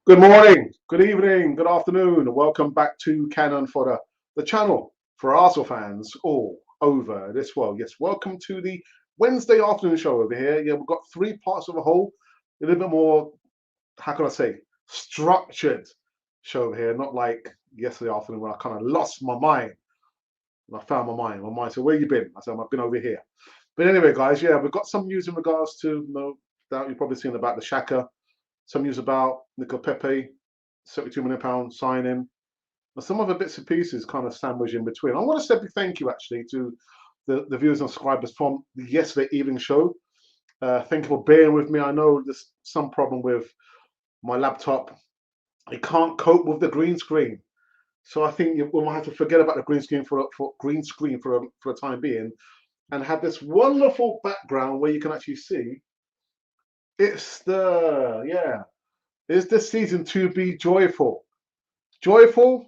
Good morning, good evening, good afternoon. Welcome back to Cannon Fodder, the channel for Arsenal fans all over this world. Yes, welcome to the Wednesday afternoon show over here. Yeah, we've got three parts of a whole, a little bit more, how can I say, structured show over here, not like yesterday afternoon when I kind of lost my mind. When I found my mind said, where you been? I said, I've been over here. But anyway, guys, yeah, we've got some news in regards to, no doubt you've probably seen about the Shaka, some news about Nico Pepe, £72 million signing, and some other bits and pieces kind of sandwiched in between. I want to say a big thank you actually to the viewers and subscribers from the yesterday evening show. Thank you for bearing with me. I know there's some problem with my laptop. It can't cope with the green screen. So I think we might have to forget about the green screen for a time being, and have this wonderful background where you can actually see it's the yeah. Is this season to be joyful? Joyful?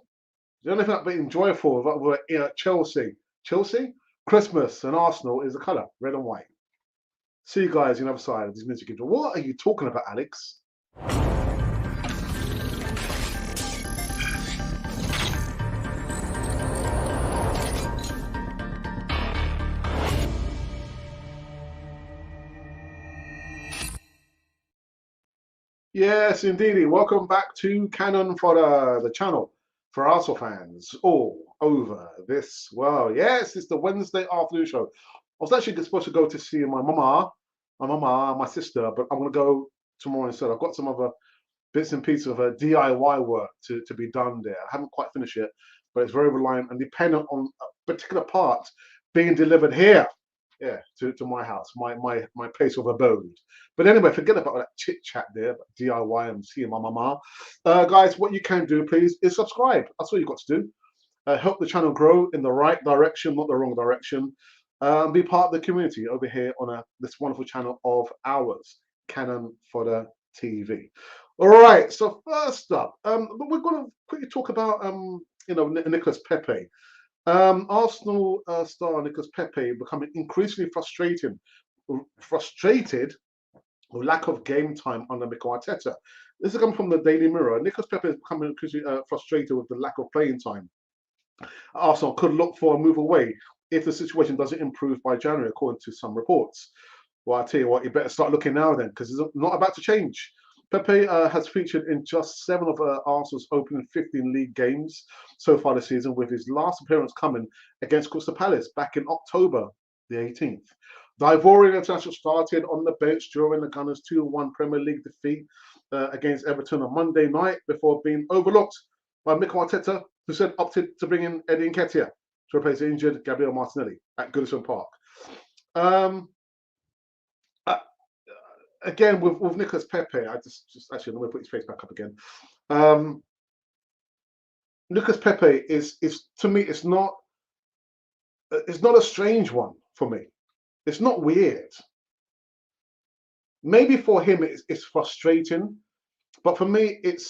The only thing that being joyful about Chelsea. Chelsea? Christmas and Arsenal is the colour, red and white. See you guys on the other side of this music intro. What are you talking about, Alex? Yes, indeedy. Welcome back to Cannon Fodder, the channel for Arsenal fans all over this world. Yes, it's the Wednesday afternoon show. I was actually supposed to go to see my sister, but I'm going to go tomorrow instead. I've got some other bits and pieces of DIY work to be done there. I haven't quite finished it, but it's very reliant and dependent on a particular part being delivered here. Yeah, to my house, my place of abode. But anyway, forget about that chit chat there, about DIY and seeing my mama. Guys, what you can do, please, is subscribe. That's all you've got to do. Help the channel grow in the right direction, not the wrong direction. Be part of the community over here on this wonderful channel of ours, Cannon Fodder TV. All right, so first up, we're going to quickly talk about Nicolas Pepe. Arsenal star Nicolas Pepe becoming increasingly frustrated with lack of game time under Mikel Arteta. This is coming from the Daily Mirror. Nicolas Pepe is becoming increasingly frustrated with the lack of playing time. Arsenal could look for a move away if the situation doesn't improve by January, according to some reports. Well, I tell you what, you better start looking now then, because it's not about to change. Pepe has featured in just 7 of Arsenal's opening 15 league games so far this season, with his last appearance coming against Crystal Palace back in October the 18th. The Ivorian international started on the bench during the Gunners' 2-1 Premier League defeat against Everton on Monday night before being overlooked by Mikel Arteta, who said opted to bring in Eddie Nketiah to replace the injured Gabriel Martinelli at Goodison Park. Again, with Nicolas Pepe, I just actually let me put his face back up again. Nicolas Pepe is to me, it's not a strange one for me. It's not weird. Maybe for him it's frustrating, but for me it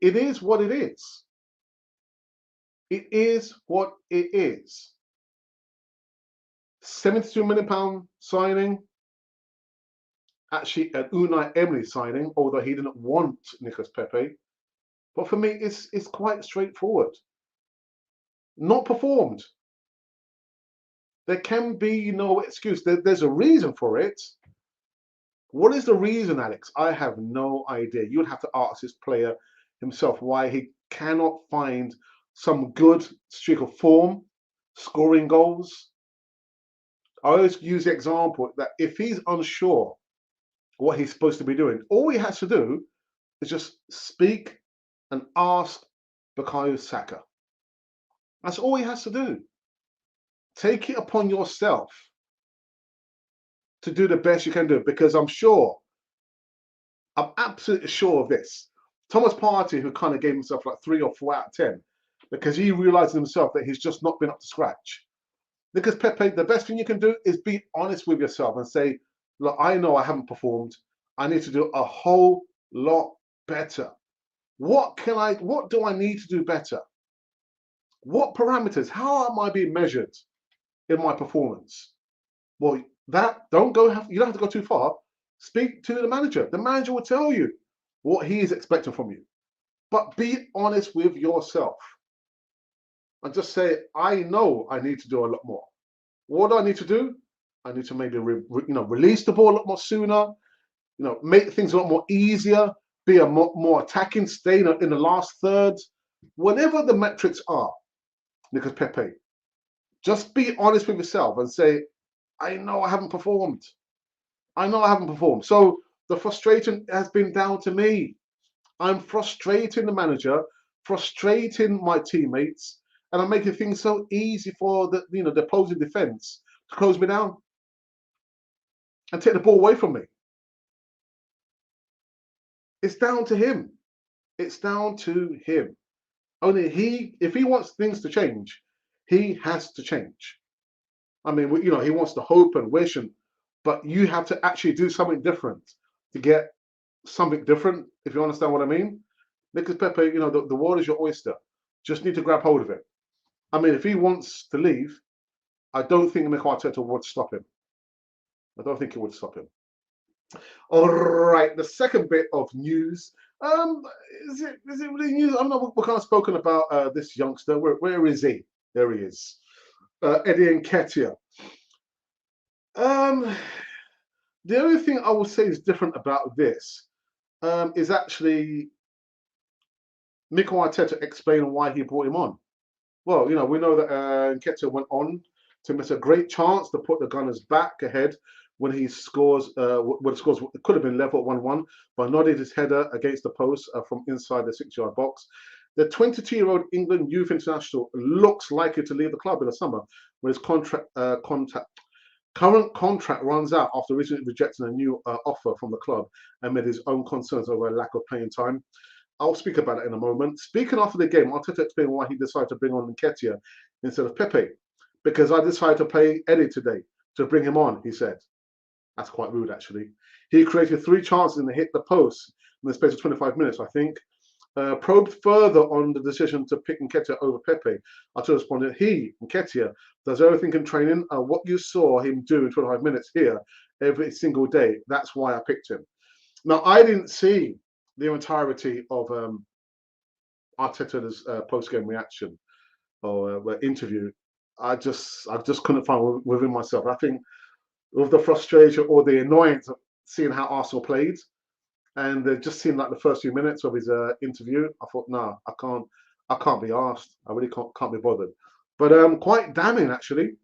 is what it is. It is what it is. £72 million signing. Actually, an Unai Emery signing, although he didn't want Nicolas Pepe. But for me, it's quite straightforward. Not performed. There can be no excuse. There's a reason for it. What is the reason, Alex? I have no idea. You'd have to ask this player himself why he cannot find some good streak of form, scoring goals. I always use the example that if he's unsure what he's supposed to be doing, all he has to do is just speak and ask Bukayo Saka. That's all he has to do. Take it upon yourself to do the best you can do, because I'm absolutely sure of this. Thomas Partey, who kind of gave himself like 3 or 4 out of 10, because he realized himself that he's just not been up to scratch. Because Pepe, the best thing you can do is be honest with yourself and say, look, I know I haven't performed. I need to do a whole lot better. What do I need to do better? What parameters? How am I being measured in my performance? Well, you don't have to go too far. Speak to the manager. The manager will tell you what he is expecting from you. But be honest with yourself and just say, I know I need to do a lot more. What do I need to do? I need to maybe release the ball a lot more sooner. Make things a lot more easier. Be a more attacking. Stay in the last third. Whatever the metrics are, Nicolas Pepe, just be honest with yourself and say, I know I haven't performed. I know I haven't performed. So the frustration has been down to me. I'm frustrating the manager, frustrating my teammates, and I'm making things so easy for the opposing defense to close me down and take the ball away from me. It's down to him. It's down to him. Only if he wants things to change, he has to change. I mean, he wants to hope and wish, but you have to actually do something different to get something different, if you understand what I mean. Nicolas Pepe, the world is your oyster. Just need to grab hold of it. I mean, if he wants to leave, I don't think Mikel Arteta would stop him. I don't think he would stop him. All right, the second bit of news. Um, is it really news? I don't know. We're kind of spoken about this youngster. Where is he? There he is. Eddie Nketiah. The only thing I would say is different about this is actually Mikel Arteta explaining why he brought him on. Well, we know that Nketiah went on to miss a great chance to put the Gunners back ahead when he scores. When scores could have been level at 1-1, but nodded his header against the post from inside the 6-yard box. The 22-year-old England youth international looks likely to leave the club in the summer when his current contract runs out after recently rejecting a new offer from the club amid his own concerns over a lack of playing time. I'll speak about it in a moment. Speaking after the game, Arteta explained why he decided to bring on Nketiah instead of Pepe. Because I decided to play Eddie today to bring him on, he said. That's quite rude, actually. He created 3 chances and hit the post in the space of 25 minutes, I think. Probed further on the decision to pick Nketiah over Pepe, Arteta responded, Nketiah, does everything in training. What you saw him do in 25 minutes here every single day, that's why I picked him. Now, I didn't see the entirety of Arteta's post-game reaction or interview. I just couldn't find within myself. I think with the frustration or the annoyance of seeing how Arsenal played, and it just seemed like the first few minutes of his interview, I thought, no, I can't be asked. I really can't be bothered. But quite damning, actually,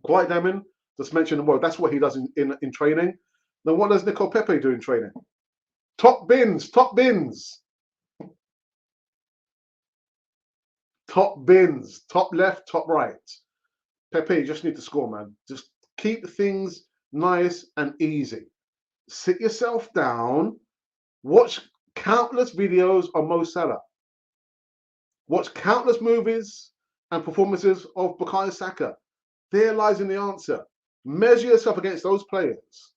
quite damning. Just mention, well, that's what he does in training. Then what does Nicolas Pepe do in training? Top bins, top bins. Top bins, top left, top right. Pepe, you just need to score, man. Just keep things nice and easy. Sit yourself down, watch countless videos of Mo Salah. Watch countless movies and performances of Bukayo Saka. There lies in the answer. Measure yourself against those players.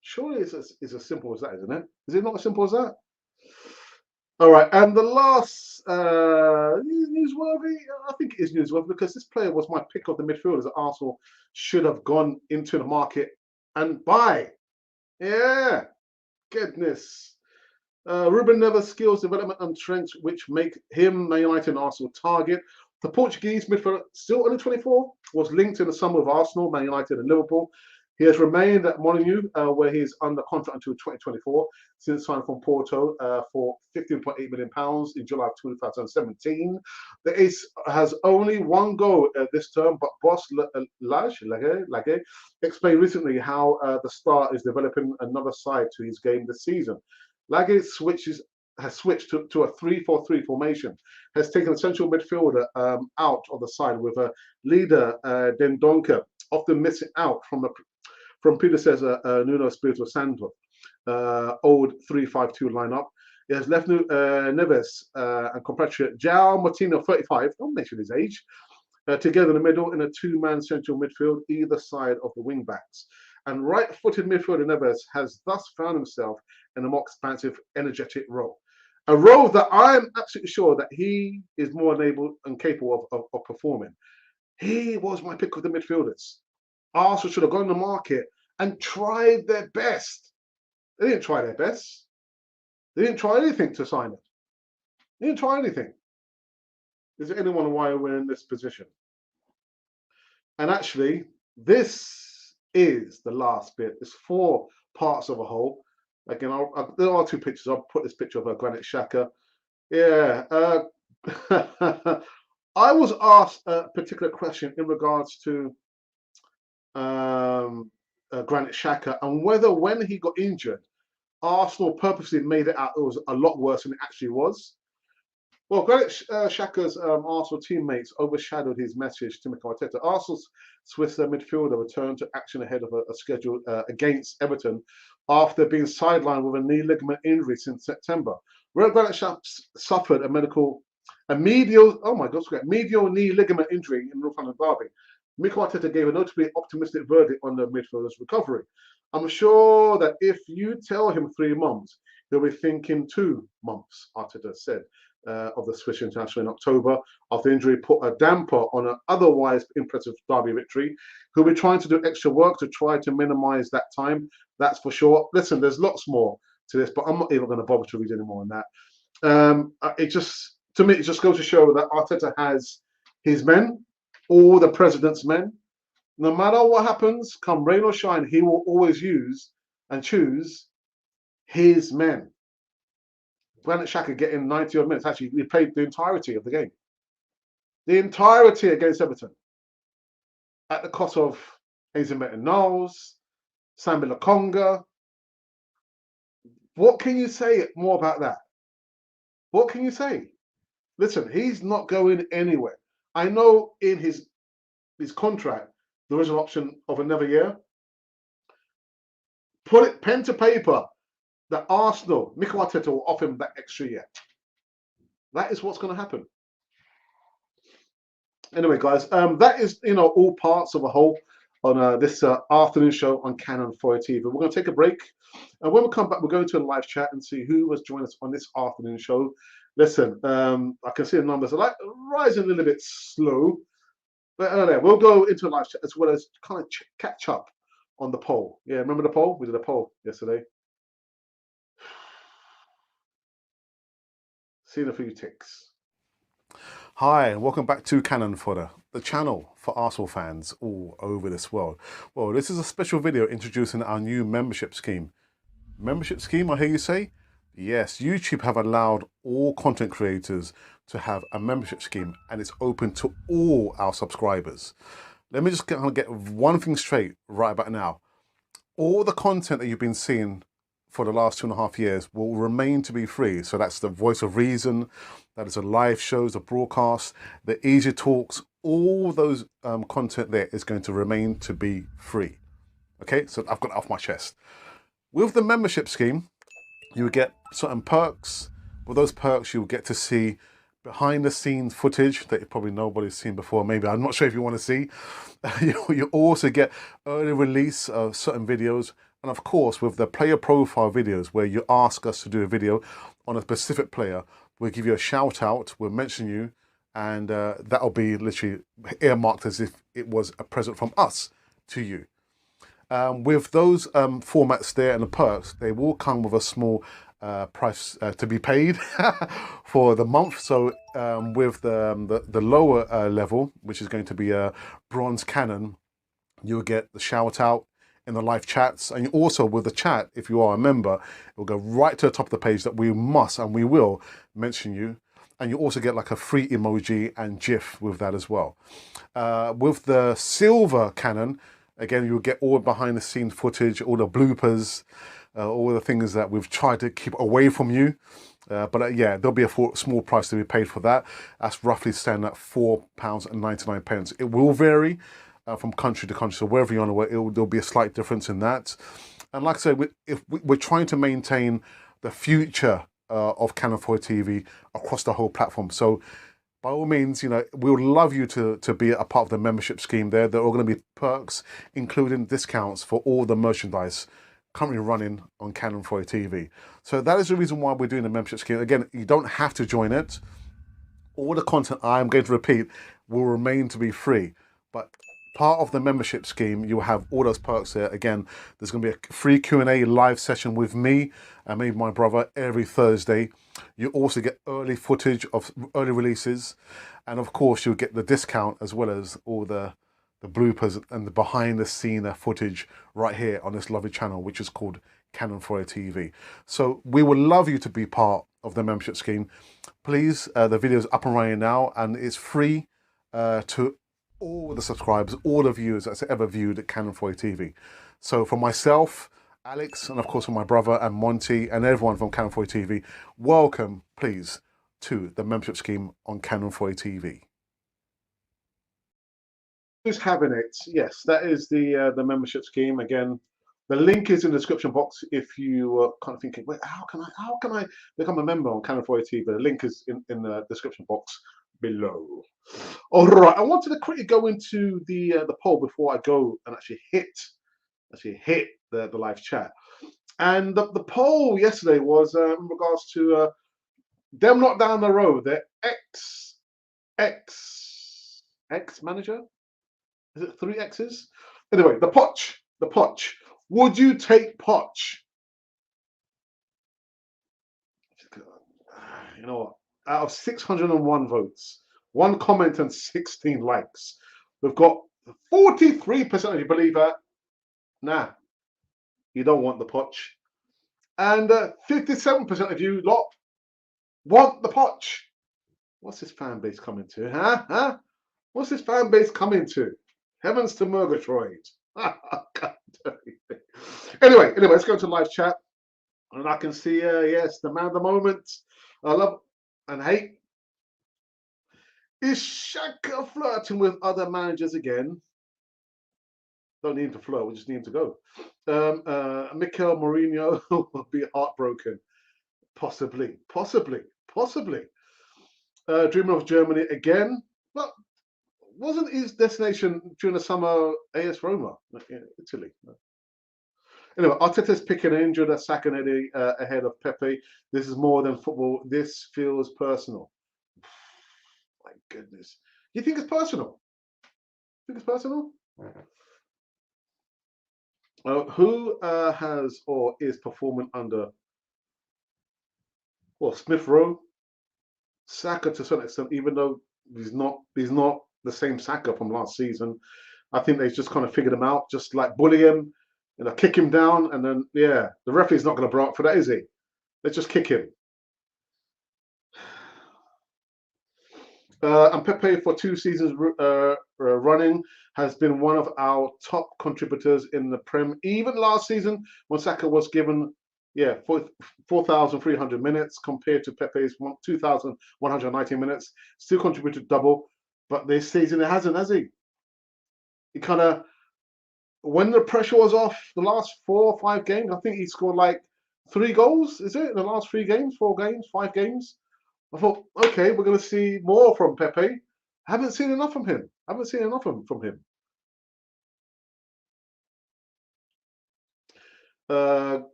Surely it's as simple as that, isn't it? Is it not as simple as that? All right, and the last newsworthy, I think it is newsworthy because this player was my pick of the midfielders that Arsenal should have gone into the market and buy. Yeah, goodness. Ruben Neves' skills, development and strengths which make him Man United and Arsenal target. The Portuguese midfielder, still only 24, was linked in the summer with Arsenal, Man United and Liverpool. He has remained at Molineux, where he is under contract until 2024, since signing from Porto for £15.8 million in July of 2017. The Ace has only one goal this term, but boss Lage explained recently how the star is developing another side to his game this season. Lage has switched to a 3-4-3 formation, has taken a central midfielder out of the side with a leader, Dendoncker, often missing out from predecessor Nuno Espirito Santo, old 3-5-2 lineup. He has left Neves and compatriot João Martino, 35, don't mention his age, together in the middle in a 2-man central midfield, either side of the wing backs. And right-footed midfielder Neves has thus found himself in a more expansive, energetic role. A role that I'm absolutely sure that he is more able and capable of performing. He was my pick of the midfielders. Arsenal should have gone to the market and tried their best. They didn't try their best. They didn't try anything to sign it. He didn't try anything. Is there anyone why we're in this position? And actually, this is the last bit. It's 4 parts of a whole. Again, there are 2 pictures. I'll put this picture of a Granit Xhaka. Yeah. I was asked a particular question in regards to Granit Xhaka and whether when he got injured, Arsenal purposely made it out it was a lot worse than it actually was. Well, Granit Xhaka's Arsenal teammates overshadowed his message to Mikel Arteta. Arsenal's Swiss midfielder returned to action ahead of a schedule against Everton after being sidelined with a knee ligament injury since September. Where Granit Xhaka suffered a medial, oh my God, medial knee ligament injury in Northampton derby. Mikel Arteta gave a notably optimistic verdict on the midfielder's recovery. I'm sure that if you tell him 3 months, he'll be thinking 2 months, Arteta said. Of the Swiss international in October after injury put a damper on an otherwise impressive derby victory. He'll be trying to do extra work to try to minimize that time. That's for sure. Listen, there's lots more to this, but I'm not even going to bother to read any more on that. It just, to me, it just goes to show that Arteta has his men, all the president's men. No matter what happens, come rain or shine, he will always use and choose his men. Granit Xhaka getting 90 odd minutes. Actually, he played the entirety of the game. The entirety against Everton. At the cost of Aizemete Knowles, Sambi Lokonga. What can you say more about that? What can you say? Listen, he's not going anywhere. I know in his contract, there is an option of another year. Put it pen to paper that Arsenal, Mikel Arteta will offer him that extra year. That is what's going to happen. Anyway, guys, that is all parts of a whole on this afternoon show on Canon Fire TV. We're going to take a break, and when we come back, we're going to a live chat and see who has joined us on this afternoon show. Listen, I can see the numbers are like rising a little bit slow, but we'll go into a live chat as well as kind of catch up on the poll. Yeah, remember the poll? We did a poll yesterday. Seeing a few ticks. Hi, and welcome back to Cannon Fodder, the channel for Arsenal fans all over this world. Well, this is a special video introducing our new membership scheme. Membership scheme, I hear you say? Yes, YouTube have allowed all content creators to have a membership scheme, and it's open to all our subscribers. Let me just get one thing straight right about now. All the content that you've been seeing for the last 2.5 years will remain to be free. So that's the Voice of Reason, that is the live shows, the broadcasts, the easy talks, all those content there is going to remain to be free. Okay, so I've got it off my chest. With the membership scheme, you will get certain perks. With those perks, you'll get to see behind the scenes footage that probably nobody's seen before. Maybe, I'm not sure if you want to see. You also get early release of certain videos. And of course, with the player profile videos where you ask us to do a video on a specific player, we'll give you a shout out, we'll mention you, and that'll be literally earmarked as if it was a present from us to you. With those formats there and the perks, they will come with a small price to be paid for the month. So with the lower level, which is going to be a bronze cannon, you'll get the shout out in the live chats, and also with the chat, if you are a member, it will go right to the top of the page that we must and we will mention you, and you also get like a free emoji and GIF with that as well. With the silver cannon, again, you'll get all behind the scenes footage, all the bloopers, all the things that we've tried to keep away from you. But yeah, there'll be a small price to be paid for that. That's roughly standing at £4.99. It will vary from country to country, so wherever you're on the way, there'll be a slight difference in that. And like I said, we're trying to maintain the future of Canon 4 TV across the whole platform. So by all means, we would love you to be a part of the membership scheme there. There are going to be perks, including discounts for all the merchandise currently running on Canon 4 TV. So that is the reason why we're doing the membership scheme. Again, you don't have to join it. All the content I'm going to repeat will remain to be free. But part of the membership scheme, you'll have all those perks there. Again, there's going to be a free Q&A live session with me and maybe my brother every Thursday. You also get early footage of early releases, and of course you'll get the discount as well as all the bloopers and the behind the scene footage right here on this lovely channel, which is called Canon Foyer TV. So we would love you to be part of the membership scheme. Please, the video is up and running now, and it's free to all the subscribers, all the viewers that's ever viewed Canon Foyer TV. So for myself, Alex, and of course for my brother and Monty and everyone from Canon Foyer TV, welcome, please, to the membership scheme on Canon Foyer TV. Who's having it? Yes, that is the membership scheme. Again, the link is in the description box if you are kind of thinking, wait, how can I become a member on Canon Foyer TV? The link is in the description box below. All right, I wanted to quickly go into the poll before I go and actually hit the live chat. And the poll yesterday was in regards to them not down the road, their ex manager. Is it 3 X's? Anyway, the Poch. Would you take Poch? You know what? Out of 601 votes, 1 comment and 16 likes, we've got 43% of you believe that. Nah, you don't want the Poch. And 57% of you lot want the Poch. What's this fan base coming to? Huh? What's this fan base coming to? Heavens to Murgatroyd. Anyway, let's go to live chat. And I can see, yes, the man of the moment. I love and hate. Is Shaka flirting with other managers again? Don't need him to flirt, we just need him to go. Mikel Mourinho will be heartbroken. Possibly. Dreaming of Germany again. But wasn't his destination during the summer AS Roma, Italy? Anyway, Arteta's picking an injured Sakanedi ahead of Pepe. This is more than football. This feels personal. My goodness. You think it's personal? Who has or is performing under, well, Smith Rowe, Saka to some extent, even though he's not the same Saka from last season. I think they've just kind of figured him out, just like bully him, kick him down, and then the referee's not going to block for that, is he? Let's just kick him. And Pepe, for 2 seasons running, has been one of our top contributors in the Prem. Even last season, when Saka was given 4,300 minutes compared to Pepe's 2,190 minutes, still contributed double. But this season it hasn't, has he? He kind of, when the pressure was off, the last 4 or 5 games, I think he scored like 3 goals. Is it in the last 3 games, 4 games, 5 games? I thought, okay, we're going to see more from Pepe. I haven't seen enough from him.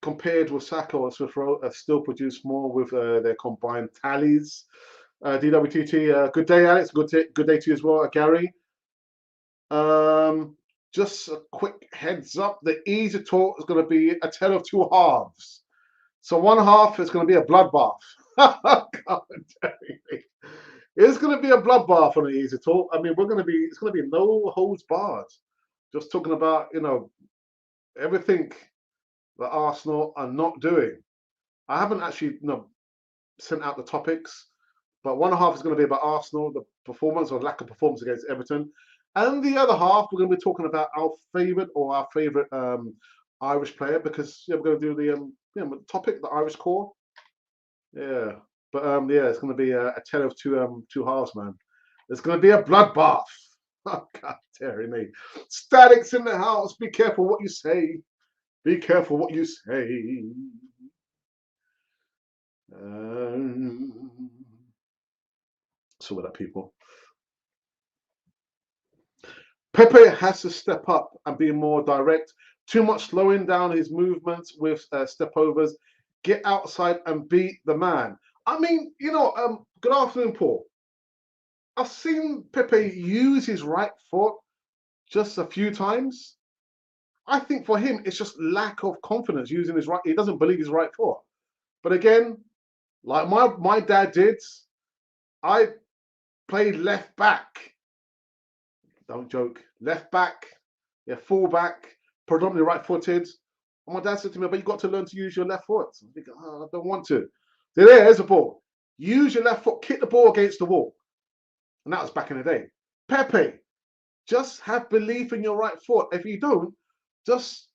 Compared with Saka and Smith Rowe, still produce more with their combined tallies. DWTT, good day, Alex. Good day to you as well, Gary. Just a quick heads up: the easy talk is going to be a tale of 2 halves. So one half is going to be a bloodbath. It's going to be a bloodbath on the easy talk. I mean, it's going to be no holds barred. Just talking about, everything that Arsenal are not doing. I haven't actually, sent out the topics, but one half is going to be about Arsenal, the performance or lack of performance against Everton. And the other half, we're going to be talking about our favourite Irish player, because we're going to do the topic, the Irish core. Yeah, but it's going to be a tale of two halves, man. It's going to be a bloodbath. Oh, God, dearie me. Statics in the house. Be careful what you say. Be careful what you say. So with that, people. Pepe has to step up and be more direct. Too much slowing down his movements with stepovers. Get outside and beat the man. I mean, good afternoon, Paul. I've seen Pepe use his right foot just a few times. I think for him, it's just lack of confidence using his right. He doesn't believe his right foot. But again, like my dad did, I played left back. Don't joke. Left back, yeah, full back, predominantly right-footed. And my dad said to me, "But you got to learn to use your left foot." I'm thinking, oh, I don't want to. There's a ball. Use your left foot, kick the ball against the wall. And that was back in the day. Pepe, just have belief in your right foot. If you don't, just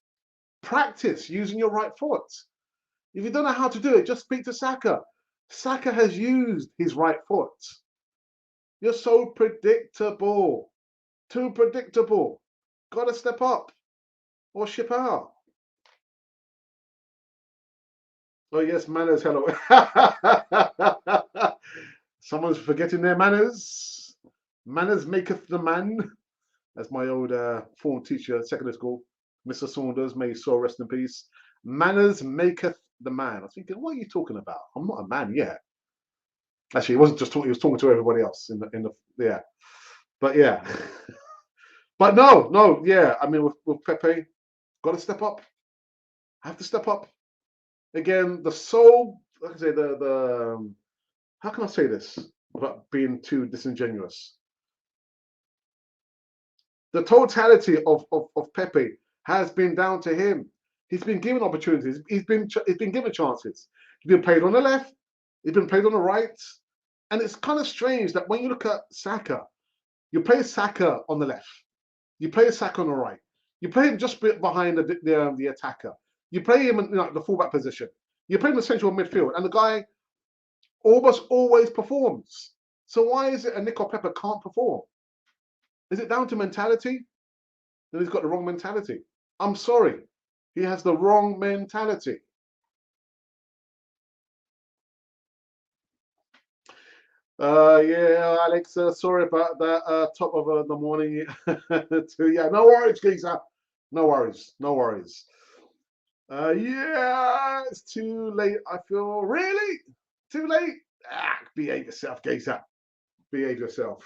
practice using your right foot. If you don't know how to do it, just speak to Saka. Saka has used his right foot. You're so predictable. Too predictable. Got to step up or ship out. Oh, yes, manners. Hello. Someone's forgetting their manners. Manners maketh the man. That's my old form teacher at secondary school, Mr. Saunders. May his soul rest in peace. Manners maketh the man. I was thinking, what are you talking about? I'm not a man yet. Actually, he wasn't just talking. He was talking to everybody else in the yeah. But yeah. But no, yeah. I mean, with Pepe, got to step up. Have to step up. Again, the soul. Like I say, the how can I say this without being too disingenuous? The totality of Pepe has been down to him. He's been given opportunities. He's been given chances. He's been played on the left. He's been played on the right. And it's kind of strange that when you look at Saka, you play Saka on the left. You play Saka on the right. You play him just behind the attacker. You play him in the fullback position. You play him in the central midfield, and the guy almost always performs. So why is it a Nico Pepe can't perform? Is it down to mentality? Then he's got the wrong mentality. I'm sorry. He has the wrong mentality. Yeah, Alex, sorry about that. Top of the morning. Yeah, no worries, Geezer. No worries. No worries. Yeah, it's too late. I feel really too late. Behave yourself, Geezer. Behave yourself.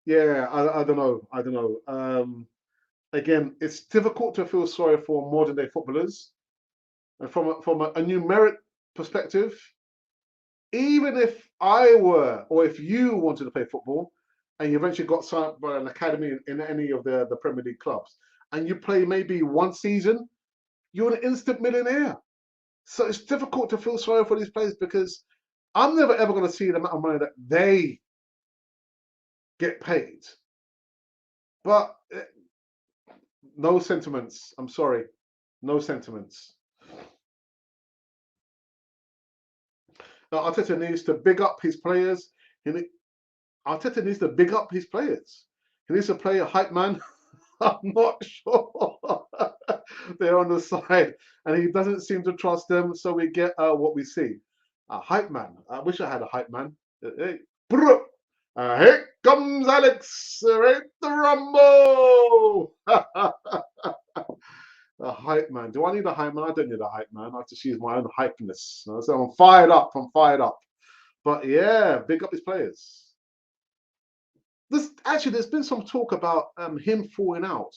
Yeah, I don't know. I don't know. Again, it's difficult to feel sorry for modern day footballers. And from a numeric perspective, even if I were, or if you wanted to play football, and you eventually got signed up by an academy in any of the Premier League clubs, and you play maybe one season, you're an instant millionaire. So it's difficult to feel sorry for these players because I'm never ever going to see the amount of money that they get paid. But no sentiments. I'm sorry. No sentiments. Arteta needs to big up his players. Arteta needs to big up his players. He needs to play a hype man. I'm not sure. They're on the side, and he doesn't seem to trust them. So we get what we see. A hype man. I wish I had a hype man. Hey, here comes Alex. Right the rumble. A hype man. Do I need a hype man? I don't need a hype man. I just use my own hypeness. So I'm fired up. I'm fired up. But yeah, big up his players. There's been some talk about him falling out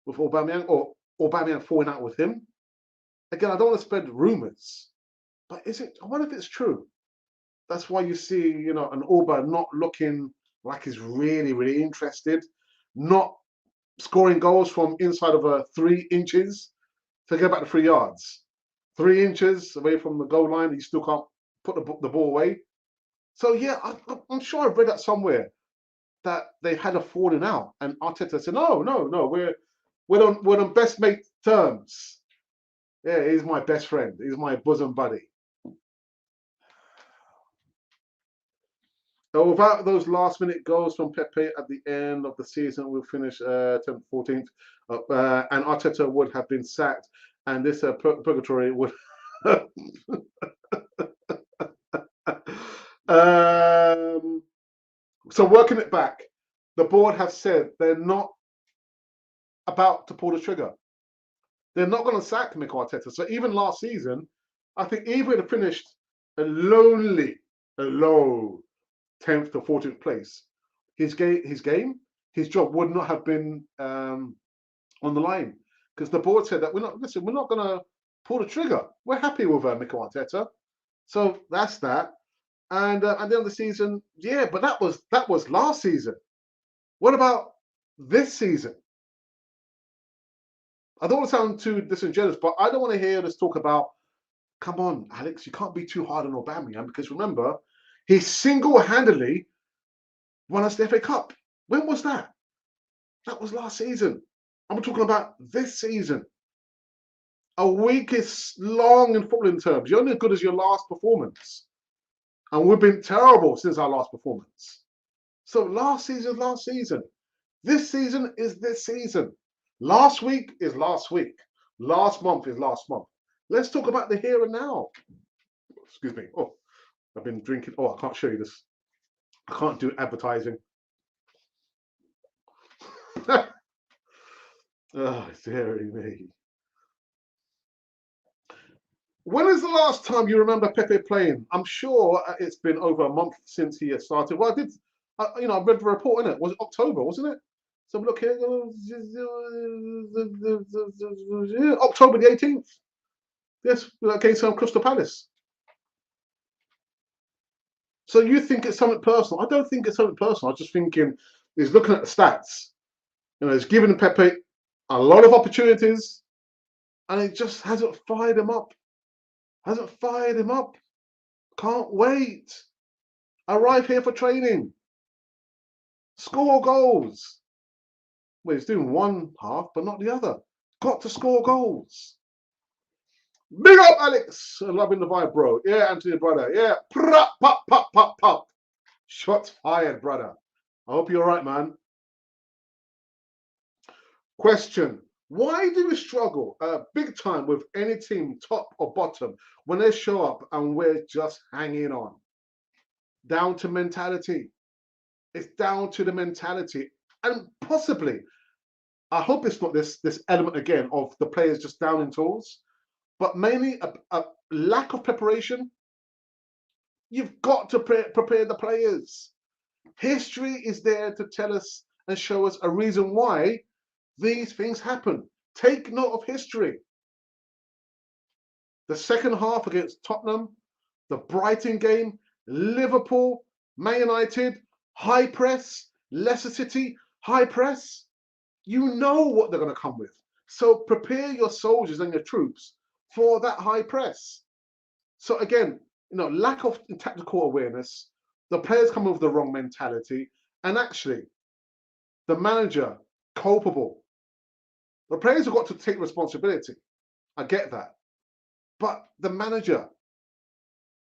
with Aubameyang, or Aubameyang falling out with him. Again, I don't want to spread rumors, but is it? I wonder if it's true. That's why you see, an Auba not looking like he's really, really interested, not scoring goals from inside of 3 inches. Forget about the 3 yards. 3 inches away from the goal line, you still can't put the ball away. So yeah, I'm sure I've read that somewhere that they've had a falling out, and Arteta said, "No, we're on best mate terms. Yeah, he's my best friend. He's my bosom buddy." So without those last-minute goals from Pepe at the end of the season, we'll finish 10th, 14th, and Arteta would have been sacked, and this purgatory would. So working it back, the board have said they're not about to pull the trigger. They're not going to sack Mikel Arteta. So even last season, I think even would have finished a low 10th to 14th place. His game, his job would not have been on the line, because the board said that we're not going to pull the trigger. We're happy with Mikel Arteta. So that's that. And at the end of the season, yeah, but that was last season. What about this season? I don't want to sound too disingenuous, but I don't want to hear us talk about, come on, Alex, you can't be too hard on Aubameyang, because remember, he single-handedly won us the FA Cup. When was that? That was last season. I'm talking about this season. A week is long in footballing terms. You're only as good as your last performance. And we've been terrible since our last performance. So last season is last season. This season is this season. Last week is last week. Last month is last month. Let's talk about the here and now. Excuse me. Oh, I've been drinking. Oh, I can't show you this. I can't do advertising. Oh, dearie me. When is the last time you remember Pepe playing? I'm sure it's been over a month since he has started. Well, I did, I read the report in it. Was it October, wasn't it? So look here, October the 18th. Yes, against Crystal Palace. So you think it's something personal? I don't think it's something personal. I was just thinking, he's looking at the stats. He's given Pepe a lot of opportunities, and it just hasn't fired him up. Hasn't fired him up. Can't wait. Arrive here for training. Score goals. Well, he's doing one half, but not the other. Got to score goals. Big up, Alex. Loving the vibe, bro. Yeah, Anthony, brother. Yeah. Pop, pop, pop, pop, pop. Shots fired, brother. I hope you're all right, man. Question. Why do we struggle big time with any team, top or bottom, when they show up and we're just hanging on? Down to mentality. It's down to the mentality. And possibly, I hope it's not this element again of the players just down in tools, but mainly a lack of preparation. You've got to prepare the players. History is there to tell us and show us a reason why these things happen. Take note of history. The second half against Tottenham, the Brighton game, Liverpool, Man United, high press, Leicester City, high press. You know what they're going to come with. So prepare your soldiers and your troops for that high press. So again, lack of tactical awareness, the players come with the wrong mentality, and actually, the manager, culpable. The players have got to take responsibility. I get that. But the manager,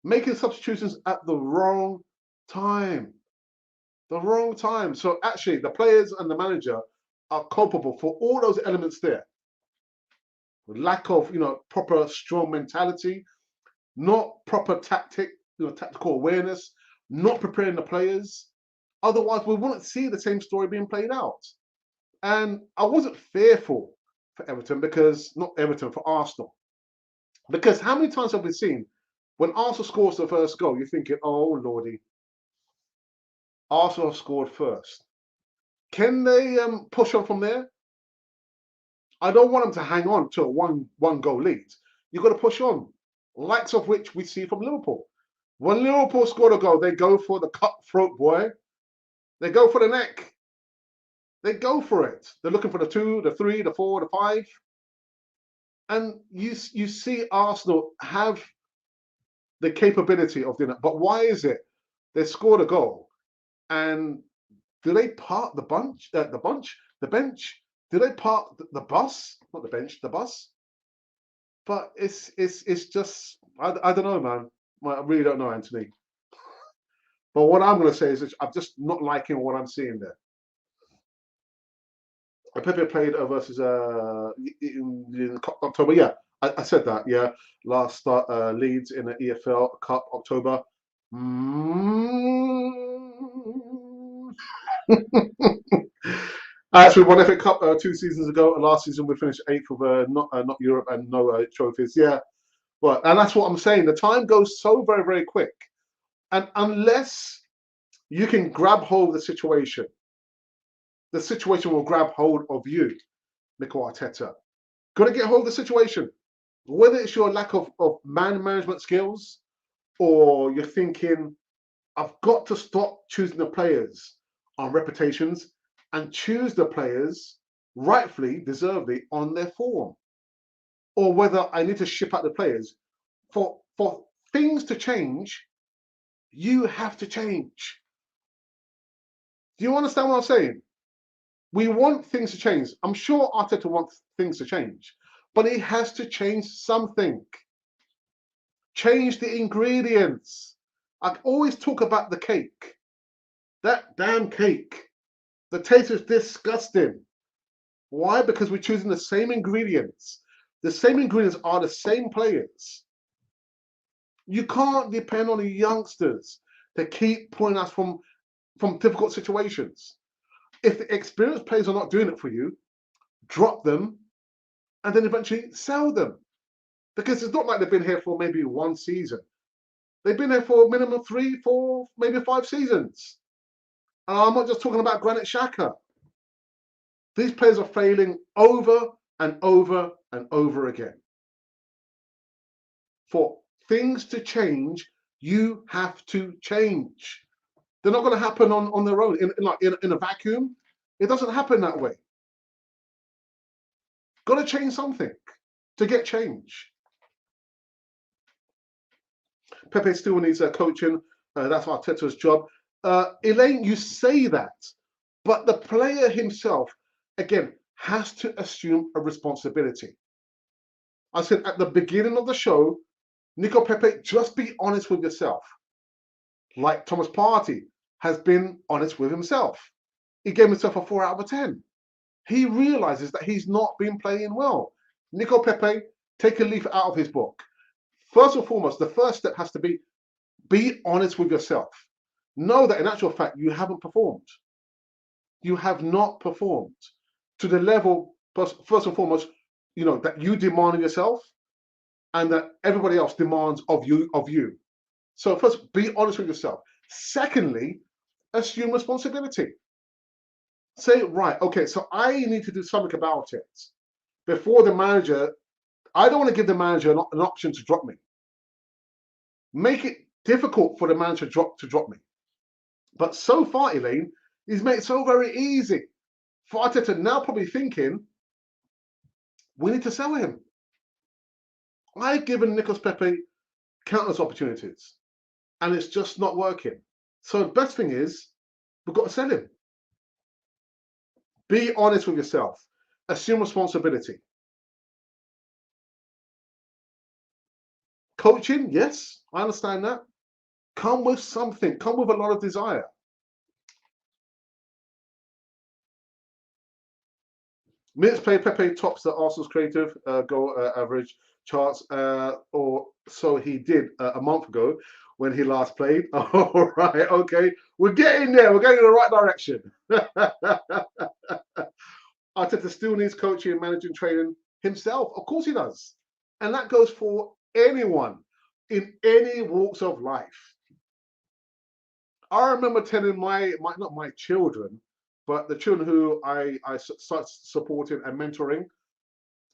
making substitutions at the wrong time. The wrong time. So actually, the players and the manager are culpable for all those elements there. Lack of, proper strong mentality, not proper tactical awareness, not preparing the players. Otherwise, we wouldn't see the same story being played out. And I wasn't fearful for Everton not Everton, for Arsenal. Because how many times have we seen when Arsenal scores the first goal, you're thinking, oh, Lordy, Arsenal have scored first. Can they push on from there? I don't want them to hang on to a one goal lead. You've got to push on, likes of which we see from Liverpool. When Liverpool scored a goal, they go for the cutthroat, boy. They go for the neck. They go for it. They're looking for the 2, the 3, the 4, the 5. And you see Arsenal have the capability of doing that. But why is it they scored a goal and do they park the bench? Do they park the bus? Not the bench, the bus. But it's just I don't know, man. I really don't know, Anthony. But what I'm going to say is I'm just not liking what I'm seeing there. Pepe played versus in October. Yeah, I said that. Yeah, last start Leeds in the EFL Cup October. Actually, won FA Cup 2 seasons ago. Last season we finished 8th with not Europe and no trophies. Yeah, but and that's what I'm saying. The time goes so very very quick, and unless you can grab hold of the situation the situation will grab hold of you, Mikel Arteta. Got to get hold of the situation. Whether it's your lack of man management skills, or you're thinking, I've got to stop choosing the players on reputations and choose the players rightfully, deservedly on their form. Or whether I need to ship out the players. For things to change, you have to change. Do you understand what I'm saying? We want things to change. I'm sure Arteta wants things to change, but he has to change something. Change the ingredients. I always talk about the cake. That damn cake. The taste is disgusting. Why? Because we're choosing the same ingredients. The same ingredients are the same players. You can't depend on the youngsters to keep pulling us from difficult situations. If the experienced players are not doing it for you, drop them and then eventually sell them. Because it's not like they've been here for maybe one season. They've been here for a minimum 3, 4, maybe 5 seasons. And I'm not just talking about Granit Xhaka. These players are failing over and over and over again. For things to change, you have to change. They're not going to happen on their own, in a vacuum. It doesn't happen that way. Got to change something to get change. Pepe still needs coaching. That's Arteta's job. Elaine, you say that, but the player himself, again, has to assume a responsibility. I said at the beginning of the show, Nico Pepe, just be honest with yourself. Like Thomas Partey has been honest with himself. He gave himself a 4 out of 10. He realizes that he's not been playing well. Nico Pepe, take a leaf out of his book. First and foremost, the first step has to be honest with yourself. Know that in actual fact, you haven't performed. You have not performed to the level, first and foremost, that you demand of yourself and that everybody else demands of you. So first, be honest with yourself. Secondly, assume responsibility. Say, right, okay, so I need to do something about it. Before the manager, I don't want to give the manager an option to drop me. Make it difficult for the manager to drop me. But so far, Elaine, he's made it so very easy for Arteta now probably thinking, we need to sell him. I've given Nicolas Pepe countless opportunities, and it's just not working. So the best thing is, we've got to sell him. Be honest with yourself. Assume responsibility. Coaching, yes, I understand that. Come with something. Come with a lot of desire. Minutes played, Pepe tops the Arsenal's creative goal average charts, or so he did a month ago when he last played. All right, okay. We're getting there. We're going in the right direction. Arteta still needs coaching and managing training himself. Of course he does. And that goes for anyone in any walks of life. I remember telling not my children, but the children who I started supporting and mentoring,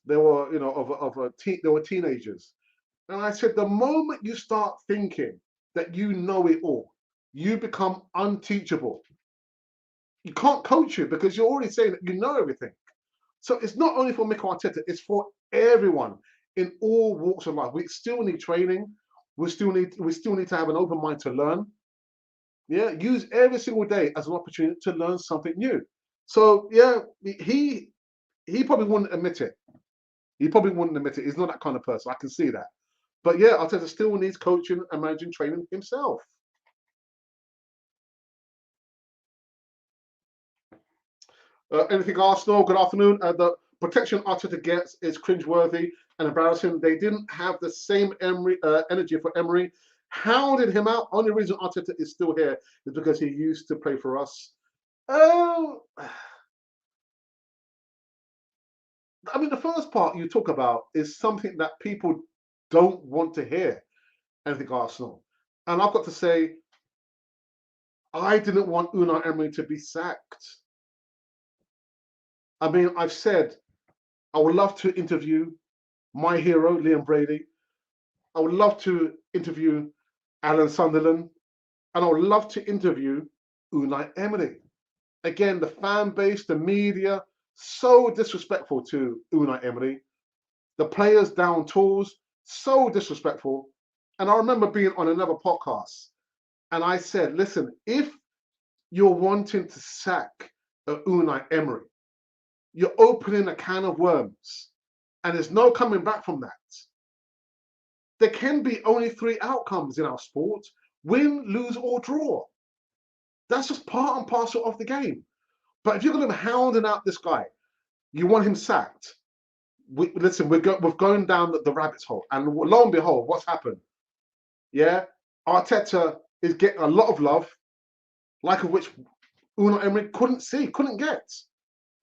they were, they were teenagers. And I said, the moment you start thinking that you know it all, you become unteachable. You can't coach you because you're already saying that you know everything. So it's not only for Mikel Arteta, it's for everyone in all walks of life. We still need training. We still need to have an open mind to learn. Yeah, use every single day as an opportunity to learn something new. So yeah, he probably wouldn't admit it. He probably wouldn't admit it. He's not that kind of person. I can see that. But yeah, Arteta still needs coaching and managing training himself. Anything Arsenal? Good afternoon. The protection Arteta gets is cringeworthy and embarrassing. They didn't have the same energy for Emery. Hounded him out. Only reason Arteta is still here is because he used to play for us. Oh, I mean, the first part you talk about is something that people don't want to hear. Anything Arsenal, and I've got to say, I didn't want Unai Emery to be sacked. I mean, I've said I would love to interview my hero, Liam Brady. I would love to interview Alan Sunderland. And I would love to interview Unai Emery. Again, the fan base, the media, so disrespectful to Unai Emery. The players down tools, so disrespectful. And I remember being on another podcast and I said, listen, if you're wanting to sack Unai Emery, you're opening a can of worms and there's no coming back from that. There can be only three outcomes in our sport: win, lose, or draw. That's just part and parcel of the game. But if you're going to be hounding out this guy, you want him sacked. Listen, we're going down the rabbit's hole. And lo and behold, what's happened? Yeah, Arteta is getting a lot of love, like of which Unai Emery couldn't get.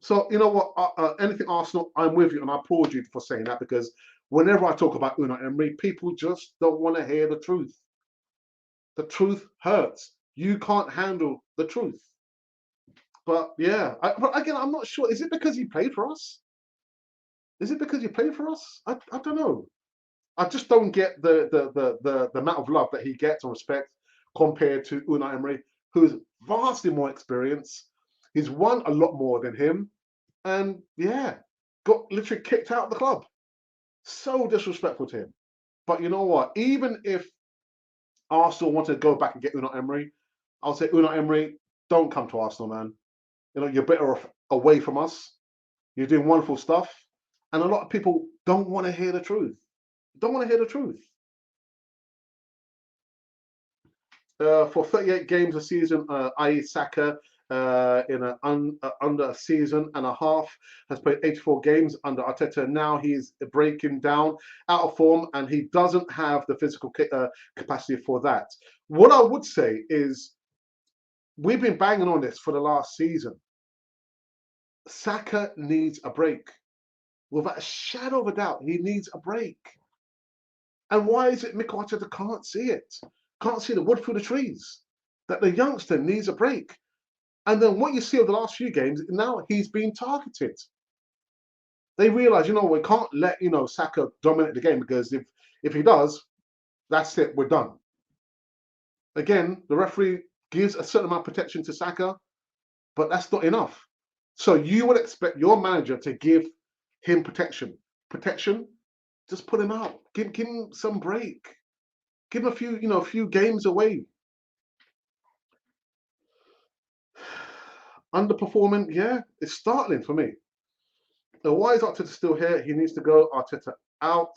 So, you know what? Anything Arsenal, I'm with you. And I applaud you for saying that, because whenever I talk about Unai Emery, people just don't want to hear the truth. The truth hurts. You can't handle the truth. But yeah, but again, I'm not sure. Is it because he played for us? Is it because he played for us? I don't know. I just don't get the amount of love that he gets and respect compared to Unai Emery, who's vastly more experienced. He's won a lot more than him, and yeah, got literally kicked out of the club. So disrespectful to him. But you know what? Even if Arsenal wanted to go back and get Unai Emery, I'll say, Unai Emery, don't come to Arsenal, man. You know, you're better off away from us. You're doing wonderful stuff. And a lot of people don't want to hear the truth. Don't want to hear the truth. For 38 games a season, i.e. Saka, in under a season and a half, has played 84 games under Arteta. Now he's breaking down, out of form, and he doesn't have the physical capacity for that. What I would say is, we've been banging on this for the last season. Saka needs a break. Without a shadow of a doubt, he needs a break. And why is it Mikel Arteta can't see it? Can't see the wood through the trees? That the youngster needs a break. And then what you see of the last few games, now he's being targeted. They realise, you know, we can't let, you know, Saka dominate the game, because if he does, that's it, we're done. Again, the referee gives a certain amount of protection to Saka, but that's not enough. So you would expect your manager to give him protection. Protection, just put him out. Give him some break. Give him a few, you know, a few games away. Underperforming, yeah, it's startling for me. Now, why is Arteta still here? He needs to go. Arteta out.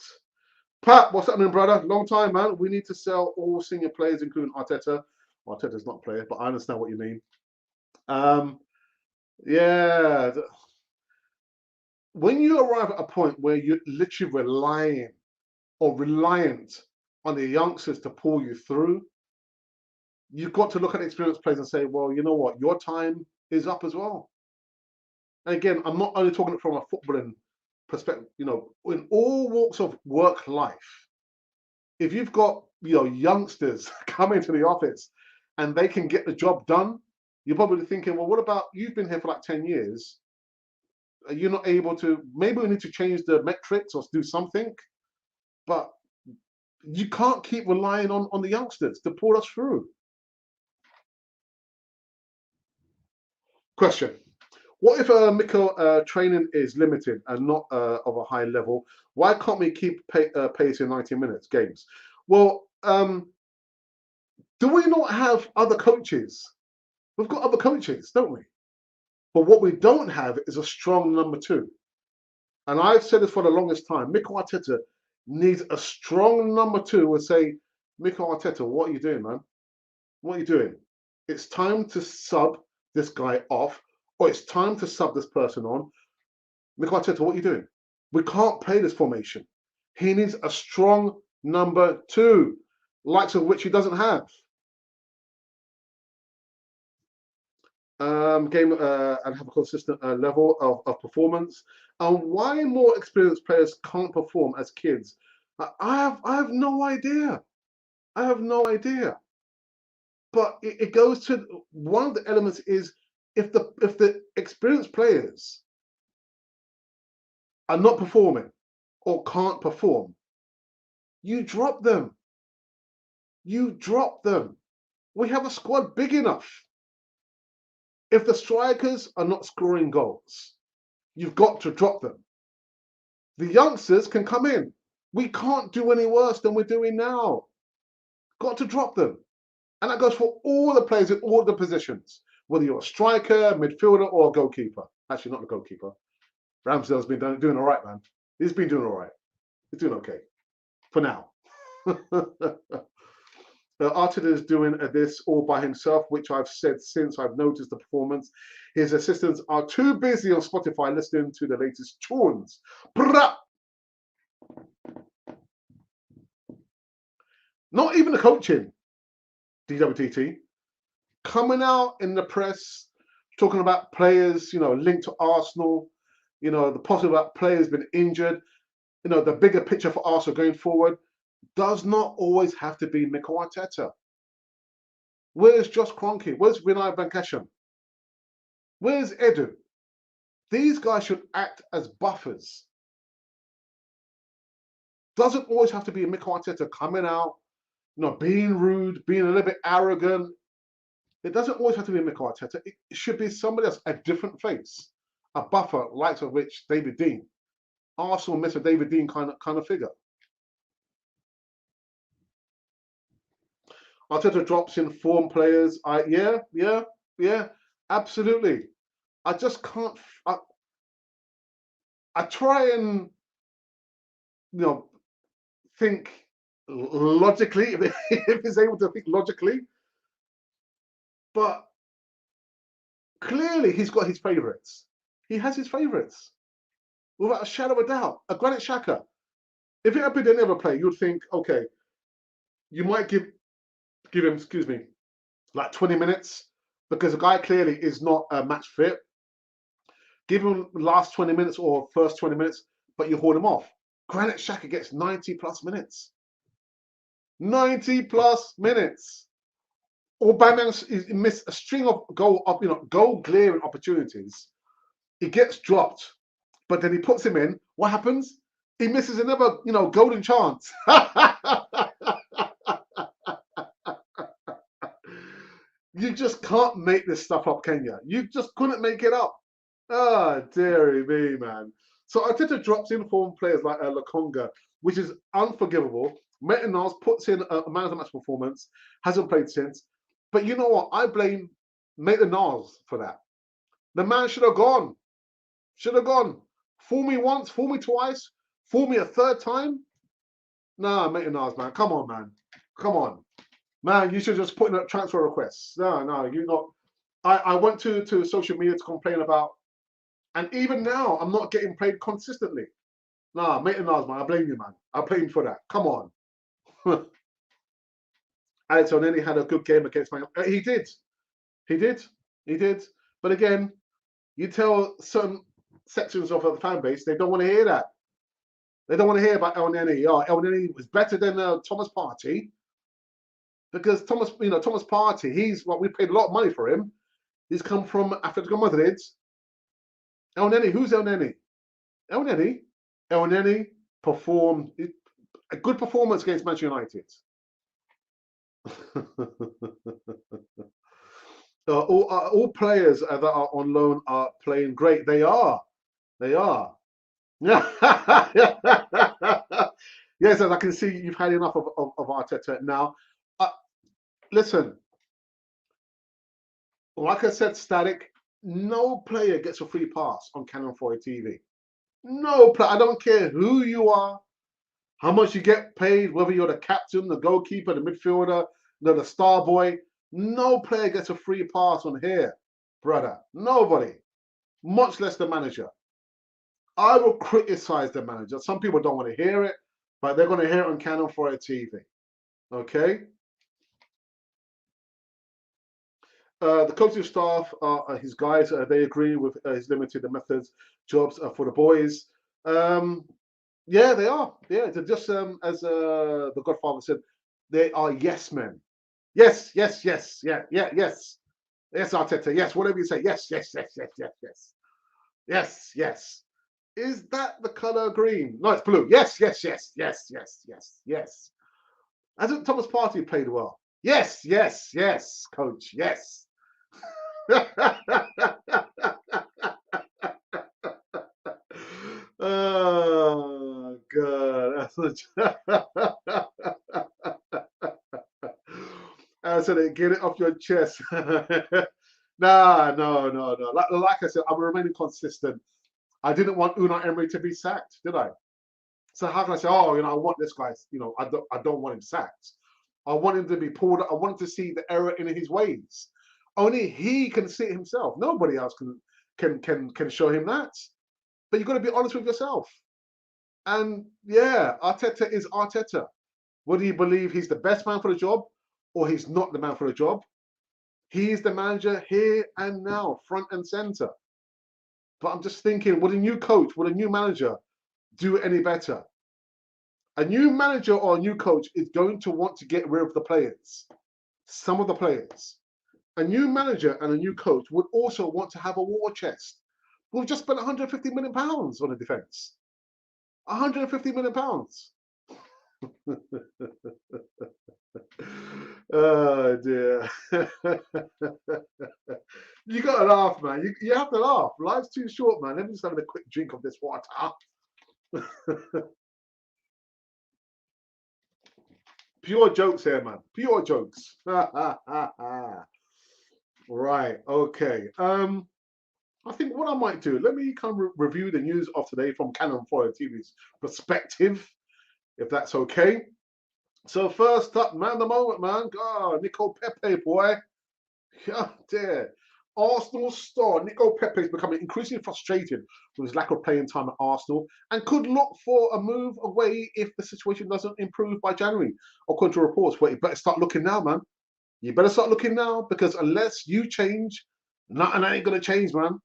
Pat, what's happening, brother? Long time, man. We need to sell all senior players, including Arteta. Arteta's not a player, but I understand what you mean. Um, yeah. When you arrive at a point where you're literally relying or reliant on the youngsters to pull you through, you've got to look at experienced players and say, well, you know what? Your time is up as well. And again, I'm not only talking from a footballing perspective, you know, in all walks of work life, if you've got, you know, youngsters coming to the office and they can get the job done, you're probably thinking, well, what about, you've been here for like 10 years. Are you not able to, maybe we need to change the metrics or do something, but you can't keep relying on the youngsters to pull us through. Question. What if Mikel training is limited and not of a high level? Why can't we keep pace in 90 minutes games? Well, do we not have other coaches? We've got other coaches, don't we? But what we don't have is a strong number two. And I've said this for the longest time. Mikel Arteta needs a strong number two and say, Mikel Arteta, what are you doing, man? What are you doing? It's time to sub this guy off, or it's time to sub this person on. Mikel Arteta, what are you doing? We can't play this formation. He needs a strong number two, likes of which he doesn't have. Game and have a consistent level of performance. And why more experienced players can't perform as kids? I have no idea. I have no idea. But it goes to, one of the elements is, if the experienced players are not performing or can't perform, you drop them. You drop them. We have a squad big enough. If the strikers are not scoring goals, you've got to drop them. The youngsters can come in. We can't do any worse than we're doing now. Got to drop them. And that goes for all the players in all the positions, whether you're a striker, midfielder, or a goalkeeper. Actually, not the goalkeeper. Ramsdale's been doing all right, man. He's been doing all right. He's doing okay for now. Arteta is doing this all by himself, which I've said since I've noticed the performance. His assistants are too busy on Spotify listening to the latest tunes. Not even the coaching, DWTT. Coming out in the press, talking about players, linked to Arsenal, the possible about players been injured, the bigger picture for Arsenal going forward does not always have to be Mikel Arteta. Where's Josh Kroenke? Where's Vinay Venkatesham? Where's Edu? These guys should act as buffers. Doesn't always have to be Mikel Arteta coming out, being rude, being a little bit arrogant. It doesn't always have to be Mikel Arteta. It should be somebody else, a different face, a buffer, likes of which David Dein. Arsenal miss a David Dein kind of figure. Arteta drops in form players. Yeah, absolutely. I just can't. I try and think logically if he's able to think logically, but clearly he's got his favourites. He has his favourites, without a shadow of a doubt. A Granit Xhaka. If it had been any other player, you'd think, okay, you might give him, like 20 minutes because the guy clearly is not match fit. Give him the last 20 minutes or first 20 minutes, but you hold him off. Granit Xhaka gets 90 plus minutes. 90 plus minutes. Aubameyang missed a string of goal glaring opportunities. He gets dropped, but then he puts him in. What happens? He misses another, golden chance. You just can't make this stuff up, can you? You just couldn't make it up. Ah, dearie me, man. So Arteta drops in form players like Lokonga, which is unforgivable. Maitland-Niles puts in a man of the match performance, hasn't played since. But you know what? I blame Maitland-Niles for that. The man should have gone. Should have gone. Fool me once, fool me twice, fool me a third time. Nah, Maitland-Niles, man. Come on, man. Come on. Man, you should just put in a transfer request. No, you not. I went to social media to complain about, and even now, I'm not getting played consistently. Nah, Maitland-Niles, man. I blame you, man. I blame you for that. Come on. Alex Oneni had a good game against Man. He did. But again, you tell certain sections of the fan base, they don't want to hear that. They don't want to hear about Elneny. Oh, Elneny was better than Thomas Partey, because Thomas Partey, we paid a lot of money for him. He's come from Atletico Madrid. Elneny, who's Elneny? Elneny performed a good performance against Manchester United. All players that are on loan are playing great. They are. Yes, as I can see, you've had enough of Arteta now. Listen, like I said, Static, no player gets a free pass on Canon 4 TV. No player. I don't care who you are, how much you get paid, whether you're the captain, the goalkeeper, the midfielder, the star boy. No player gets a free pass on here, brother. Nobody, much less the manager. I will criticize the manager. Some people don't want to hear it, but they're going to hear it on Canon 4 TV. Okay? The coaching staff, his guys, they agree with his limited methods, jobs for the boys. Yeah, they are. Yeah, they're just as the Godfather said, they are yes men. Yes. Yeah, yes. Yes, Arteta. Yes, whatever you say. Yes. Is that the color green? No, it's blue. Yes, yes, yes, yes, yes, yes, yes. Hasn't Thomas Partey played well? Yes, yes, yes, coach. Yes. Oh God. I said, get it off your chest. Nah, no, no, no. Like I said, I'm remaining consistent. I didn't want Unai Emery to be sacked, did I? So how can I say, oh, I want this guy, I don't want him sacked. I want him to be pulled. I want to see the error in his ways. Only he can see it himself. Nobody else can show him that. But you've got to be honest with yourself. And yeah, Arteta is Arteta. Whether you believe he's the best man for the job or he's not the man for the job, he's the manager here and now, front and center. But I'm just thinking, would a new coach, would a new manager do it any better? A new manager or a new coach is going to want to get rid of the players, some of the players. A new manager and a new coach would also want to have a war chest. We've just spent £150 million on a defence. £150 million. Oh dear. You gotta laugh, man. You have to laugh. Life's too short, man. Let me just have a quick drink of this water. Pure jokes here, man. Pure jokes. Right. Okay. I think what I might do, let me kind of review the news of today from Canon Fodder TV's perspective, if that's okay. So first up, man, the moment, man. God, Nico Pepe, boy. Yeah, dear. Arsenal star Nico Pepe is becoming increasingly frustrated with his lack of playing time at Arsenal and could look for a move away if the situation doesn't improve by January. According to reports, well, you better start looking now, man. You better start looking now because unless you change, nothing ain't going to change, man.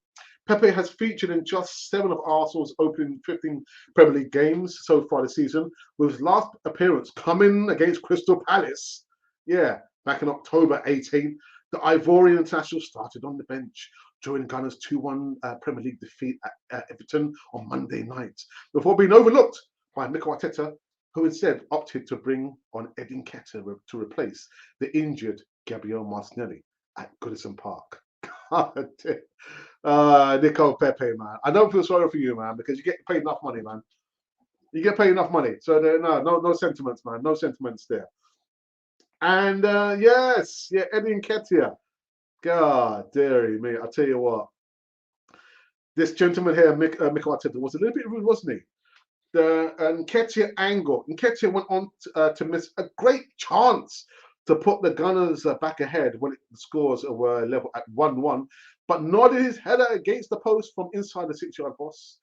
Pepe has featured in just 7 of Arsenal's opening 15 Premier League games so far this season, with his last appearance coming against Crystal Palace. Yeah, back in October 18th. The Ivorian international started on the bench during Ghana's 2-1 Premier League defeat at Everton on Monday night, before being overlooked by Mikel Arteta, who instead opted to bring on Edin Nketiah to replace the injured Gabriel Martinelli at Goodison Park. Nico Pepe, man. I don't feel sorry for you, man, because you get paid enough money, man. You get paid enough money. So no sentiments, man. No sentiments there. And yes, yeah, Edin Nketiah. God, dearie me. I tell you what. This gentleman here, Mikel Arteta, was a little bit rude, wasn't he? The Nketiah angle. Nketiah went on to miss a great chance to put the Gunners back ahead when the scores were level at 1-1, but nodded his header against the post from inside the 6-yard box.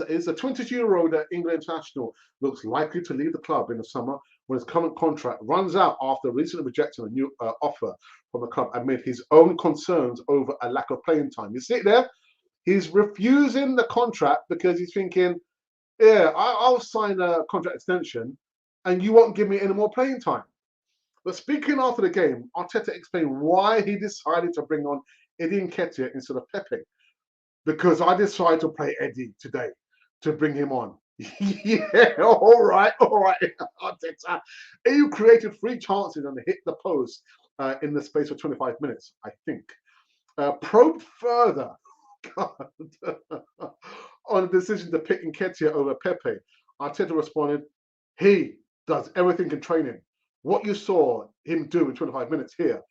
Is a 22-year-old England international looks likely to leave the club in the summer when his current contract runs out after recently rejecting a new offer from the club amid his own concerns over a lack of playing time. You see it there? He's refusing the contract because he's thinking, yeah, I'll sign a contract extension and you won't give me any more playing time. But speaking after the game, Arteta explained why he decided to bring on Edin Nketiah instead of Pepe. Because I decided to play Eddie today to bring him on. Yeah, all right, Arteta. You created 3 chances and hit the post in the space of 25 minutes, I think. Probed further on the decision to pick Nketiah over Pepe, Arteta responded, he does everything in training. What you saw him do in 25 minutes here,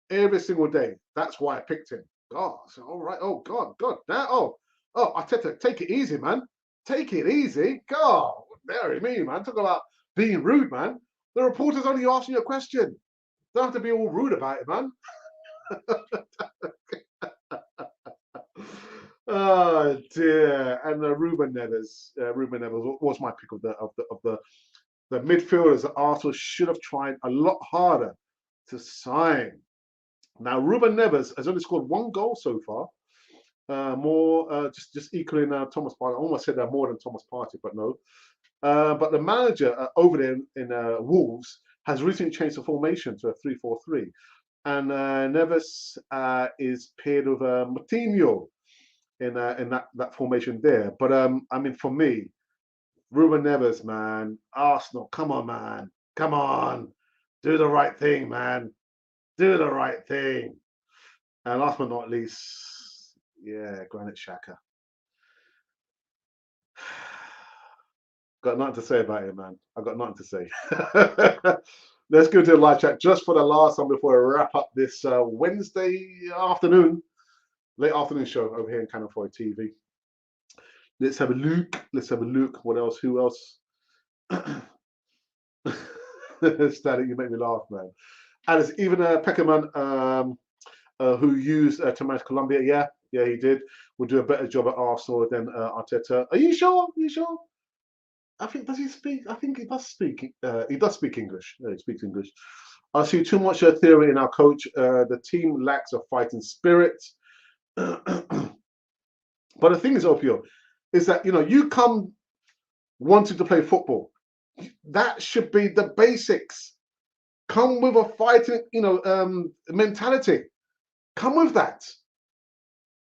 every single day, that's why I picked him. God, so, all right. Oh, God. Now, Arteta, take it easy, man. Take it easy. God, very me, man. Talk about being rude, man. The reporter's only asking you a question. Don't have to be all rude about it, man. Oh dear. And Ruben Neves. Ruben Neves was my pick of the midfielders that Arsenal should have tried a lot harder to sign. Now, Ruben Neves has only scored 1 goal so far. Just equaling Thomas Partey. I almost said more than Thomas Partey, but no. But the manager over there in Wolves has recently changed the formation to a 3-4-3. And Neves is paired with Moutinho in that formation there. But I mean, for me, Ruben Neves, man, Arsenal, come on, man, come on, do the right thing, man, do the right thing. And last but not least, yeah, Granit Xhaka. Got nothing to say about it, man. I've got nothing to say. Let's go to the live chat just for the last time before I wrap up this Wednesday afternoon, late afternoon show over here in Canon 4 TV. Let's have a look. Let's have a look. What else? Who else? Static, you make me laugh, man. And it's even Peckerman who used to manage Colombia. Yeah, he did. Will do a better job at Arsenal than Arteta. Are you sure? Are you sure? I think does he speak? I think he does speak. He does speak English. Yeah, he speaks English. I see too much theory in our coach. The team lacks a fighting spirit. But the thing is, Opio, is that you come wanting to play football. That should be the basics. Come with a fighting, mentality. Come with that.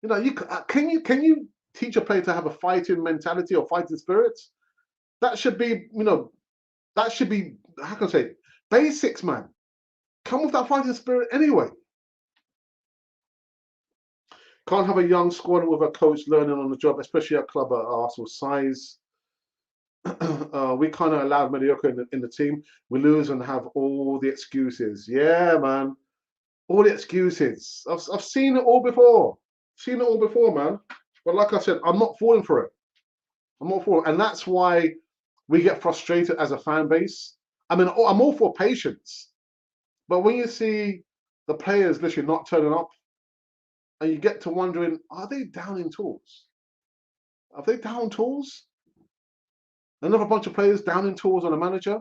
You can you teach a player to have a fighting mentality or fighting spirit? That should be, that should be, how can I say, basics, man. Come with that fighting spirit anyway. Can't have a young squad with a coach learning on the job, especially at a club at Arsenal's size. We kind of allowed mediocre in the team. We lose and have all the excuses. Yeah, man. All the excuses. I've seen it all before. Seen it all before, man. But like I said, I'm not falling for it. I'm not for it. And that's why we get frustrated as a fan base. I mean, I'm all for patience. But when you see the players literally not turning up, and you get to wondering, are they down in tools? Are they down tools? Another bunch of players down in tools on a manager,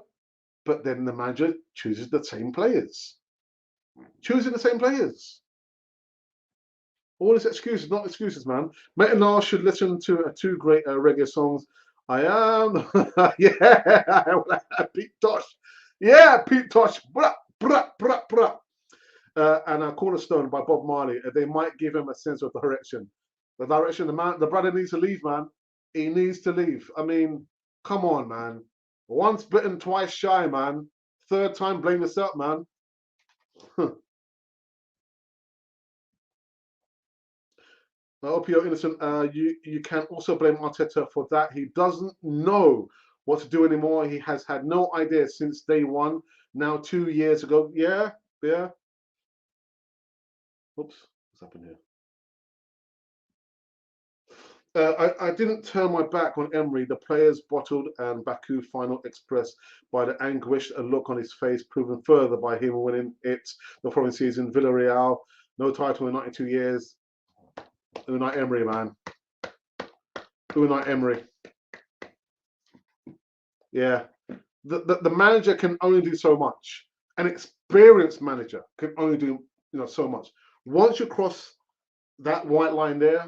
but then the manager chooses the same players. Choosing the same players. All these excuses, not excuses, man. Mate and Lars should listen to two great reggae songs. I am, yeah, Pete Tosh. Yeah, Pete Tosh. Brah, brah, brah, brah. And a Cornerstone by Bob Marley. They might give him a sense of direction. The direction, the brother needs to leave, man. He needs to leave. I mean, come on, man. Once bitten, twice shy, man. Third time, blame yourself, man. I hope you're innocent. You can also blame Arteta for that. He doesn't know what to do anymore. He has had no idea since day one. Now 2 years ago. Yeah. Oops, what's happened here? I didn't turn my back on Emery. The players bottled and Baku final expressed by the anguish and look on his face, proven further by him winning it the following season. Villarreal, no title in 92 years. Unai Emery, man. Unai Emery. Yeah. The manager can only do so much. An experienced manager can only do so much. Once you cross that white line there,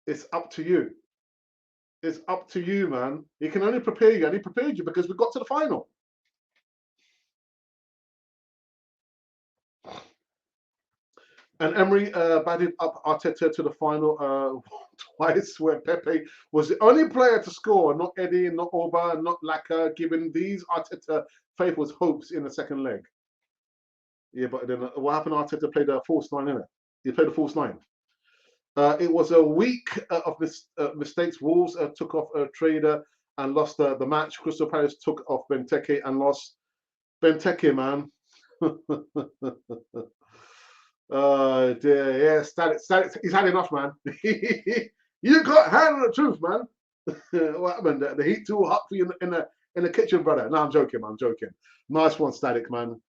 it's up to you. It's up to you, man. He can only prepare you, and he prepared you because we got to the final. And Emery batted up Arteta to the final twice, where Pepe was the only player to score, not Eddie, not Orba, not Laka, giving these Arteta faithfuls hopes in the second leg. Yeah, but then what happened? Arteta played a false nine, innit? He played a false nine. It was a week of mistakes. Wolves took off Trader and lost the match. Crystal Palace took off Benteke and lost. Benteke, man. Dear, yeah, static. He's had enough, man. You got handle the truth, man. What happened? The heat too hot for you in the kitchen, brother. No, I'm joking, man. I'm joking. Nice one, Static, man.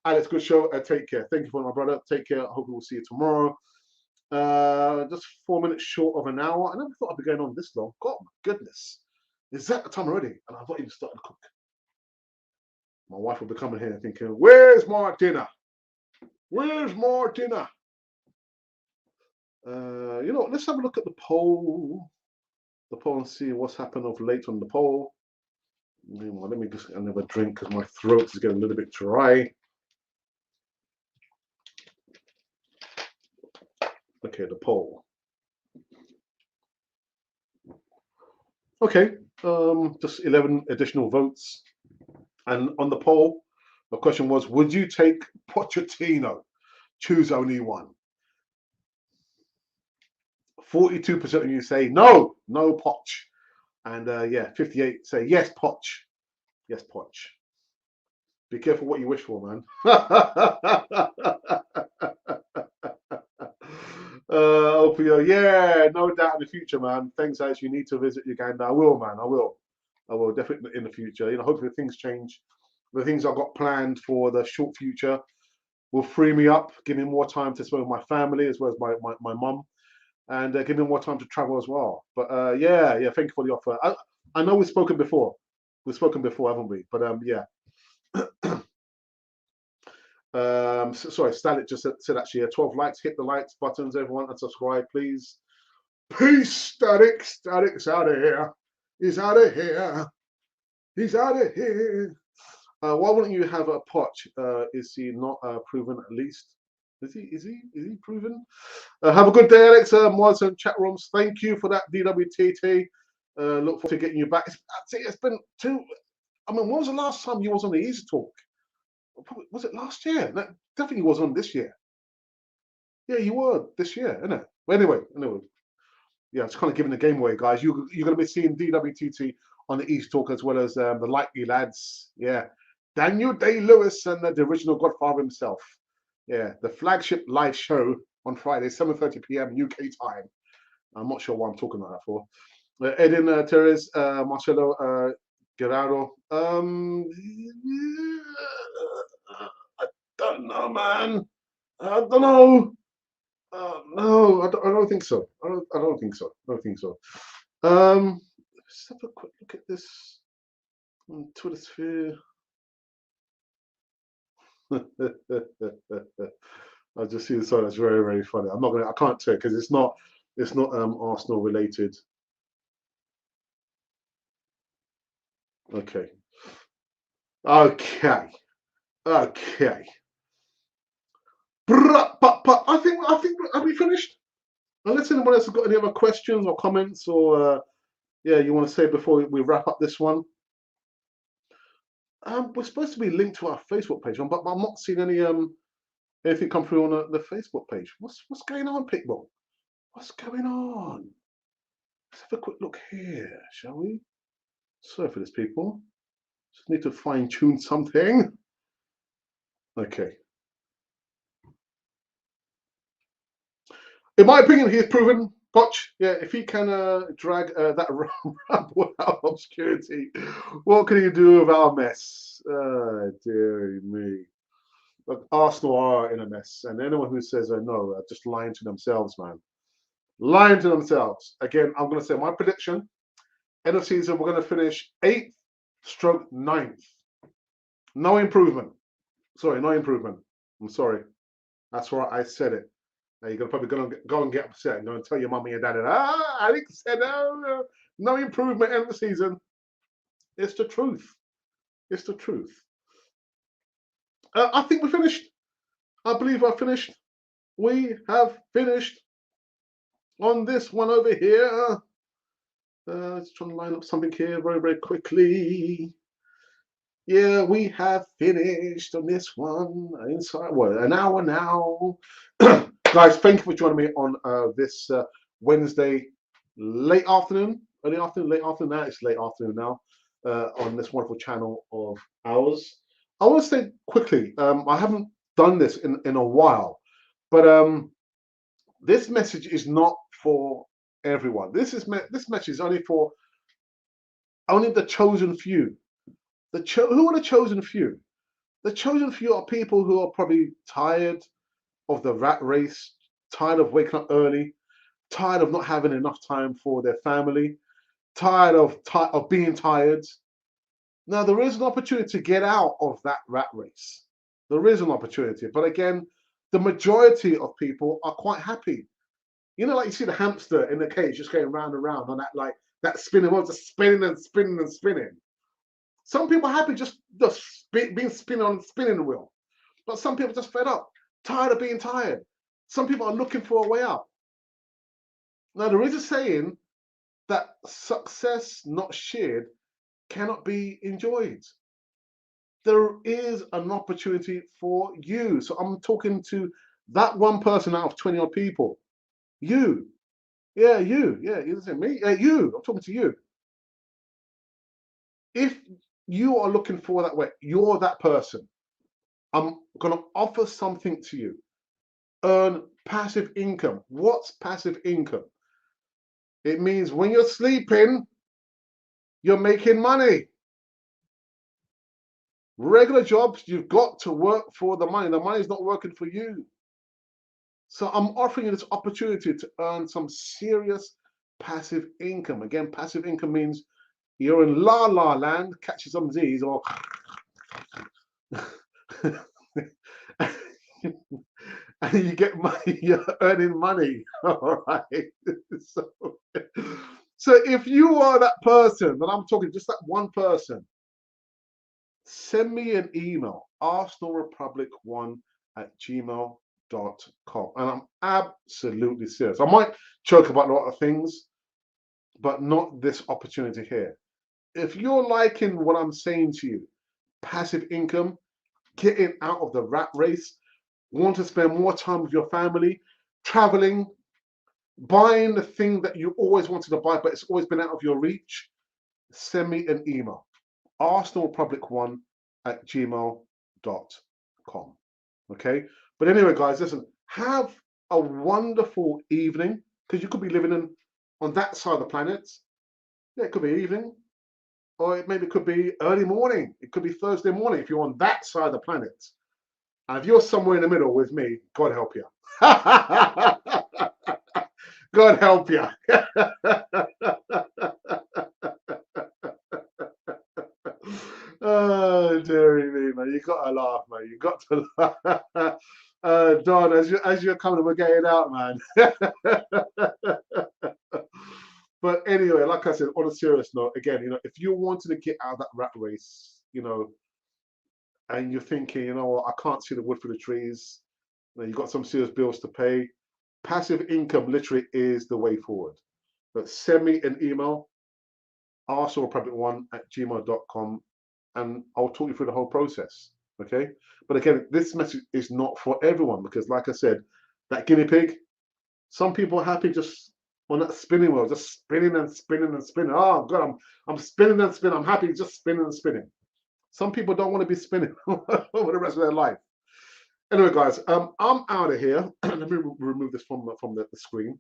Alex, good show. Take care. Thank you for my brother. Take care. I hope we will see you tomorrow. Just 4 minutes short of an hour. I never thought I'd be going on this long. God, my goodness. Is that the time already? And I've not even started to cook. My wife will be coming here thinking, where's my dinner? Where's my dinner? Let's have a look at the poll. The poll and see what's happened of late on the poll. Meanwhile, let me just get another drink because my throat is getting a little bit dry. Okay, the poll. Okay, just 11 additional votes. And on the poll, the question was, would you take Pochettino? Choose only one. 42% of you say no, no Poch. And yeah, 58 say yes, Poch. Yes, Poch. Be careful what you wish for, man. Opio, yeah, no doubt in the future, man. Thanks, as you need to visit Uganda. I will, man. I will. I will definitely in the future. You know, hopefully things change. The things I've got planned for the short future will free me up, give me more time to spend with my family as well as my mum, and give me more time to travel as well. But yeah, yeah, thank you for the offer. I know we've spoken before. We've spoken before, haven't we? But yeah. Sorry, Static just said actually 12 likes. Hit the likes buttons, everyone, and subscribe, please. Peace, Static. Static's out of here. He's out of here. He's out of here. Why wouldn't you have a Poch? Is he not proven at least? Is he? Is he? Is he proven? Have a good day, Alex. Mods and chat rooms. Thank you for that, DWTT. Look forward to getting you back. It's been two. I mean, when was the last time you was on the Easy Talk? Was it last year? No, definitely was on this year. Yeah, you were this year, isn't it? But anyway, yeah, it's kind of giving the game away, guys. You're going to be seeing DWTT on the East Talk as well as the Likely Lads. Yeah, Daniel Day-Lewis and the original Godfather himself. Yeah, the flagship live show on Friday, 7:30 p.m. UK time. I'm not sure what I'm talking about that for. Edin Terez, Marcelo Guerrero. I don't know, man. I don't know. No, I don't think so. I don't think so. I don't think so. Let's have a quick look at this on Twitter sphere. I just see this one. That's very, very funny. I'm not gonna. I can't take because it's not. It's not Arsenal related. Okay. Okay. Okay. But I think have we finished? Unless anyone else has got any other questions or comments or yeah, you want to say before we wrap up this one? We're supposed to be linked to our Facebook page, but I'm not seeing anything come through on the Facebook page. What's going on, Pitbull? What's going on? Let's have a quick look here, shall we? Sorry for this, people. Just need to fine tune something. Okay. In my opinion, he's proven. Poch, yeah, if he can drag that ramble out of obscurity, what can he do with our mess? Dear me. Look, Arsenal are in a mess, and anyone who says no are just lying to themselves, man. Lying to themselves. Again, I'm going to say my prediction. End of season, we're going to finish 8th stroke 9th. No improvement. Sorry, no improvement. I'm sorry. That's right, I said it. Now you're probably go and get upset and go and tell your mummy and daddy, Alex said no improvement end of the season. It's the truth. It's the truth. I think we finished. I believe I finished. We have finished on this one over here. Let's try and line up something here very, very quickly. Yeah, we have finished on this one. Inside, what, an hour now. Guys, thank you for joining me on this Wednesday late afternoon. Early afternoon, late afternoon now. It's late afternoon now on this wonderful channel of ours. I want to say quickly, I haven't done this in a while, but this message is not for everyone. This message is only for the chosen few. Who are the chosen few? The chosen few are people who are probably tired of the rat race, tired of waking up early, tired of not having enough time for their family, tired of being tired. Now there is an opportunity to get out of that rat race. There is an opportunity, but again, the majority of people are quite happy. You know, like you see the hamster in the cage just going round and round on that spinning wheel, just spinning and spinning and spinning. Some people are happy just being spinning on spinning the wheel, but some people are just fed up, tired of being tired. Some people are looking for a way out. Now there is a saying that success not shared cannot be enjoyed. There is an opportunity for you. So I'm talking to that one person out of 20 odd people. You. Yeah, you. Yeah, you listen me. Yeah, you. I'm talking to you. If you are looking for that way, you're that person. I'm going to offer something to you. Earn passive income. What's passive income? It means when you're sleeping, you're making money. Regular jobs, you've got to work for the money. The money's not working for you. So I'm offering you this opportunity to earn some serious passive income. Again, passive income means you're in la la land, catching some Z's, or and you get money, you're earning money. All right. So, so if you are that person, and I'm talking just that one person, send me an email, arsenalrepublic1@gmail.com. And I'm absolutely serious. I might joke about a lot of things, but not this opportunity here. If you're liking what I'm saying to you, passive income, getting out of the rat race, want to spend more time with your family, traveling, buying the thing that you always wanted to buy, but it's always been out of your reach, send me an email, arsenalrepublic1@gmail.com. Okay? But anyway, guys, listen, have a wonderful evening, because you could be living on that side of the planet. Yeah, it could be evening, or maybe it could be early morning. It could be Thursday morning if you're on that side of the planet. And if you're somewhere in the middle with me, God help you. God help you. Oh, dearie me, man. You got to laugh, man. You got to laugh. Don, as you're coming, we're getting out, man. But anyway, like I said, on a serious note, again, if you're wanting to get out of that rat race, and you're thinking, what, I can't see the wood for the trees, you've got some serious bills to pay, passive income literally is the way forward. But send me an email, arsenalrepublic1@gmail.com, and I'll talk you through the whole process. Okay. But again, this message is not for everyone, because like I said, that guinea pig, some people are happy just on that spinning wheel, just spinning and spinning and spinning. Oh God, I'm spinning and spinning. I'm happy just spinning and spinning. Some people don't want to be spinning over the rest of their life. Anyway, guys, I'm out of here. Let me remove this from the screen.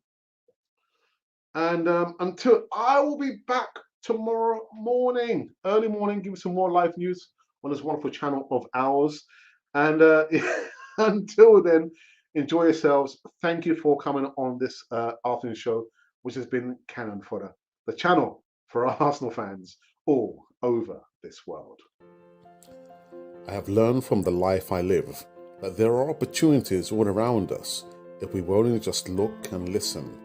And until I will be back tomorrow morning, early morning, give you some more live news on this wonderful channel of ours. And until then, enjoy yourselves. Thank you for coming on this afternoon show, which has been Cannon Fodder, the channel for Arsenal fans all over this world. I have learned from the life I live that there are opportunities all around us if we will only just look and listen.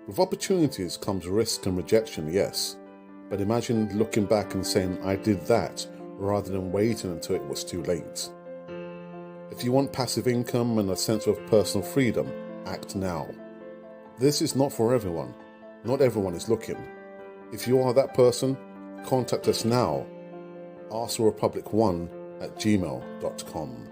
With opportunities comes risk and rejection, yes, but imagine looking back and saying, I did that, rather than waiting until it was too late. If you want passive income and a sense of personal freedom, act now. This is not for everyone. Not everyone is looking. If you are that person, contact us now, arsenalrepublic1@gmail.com.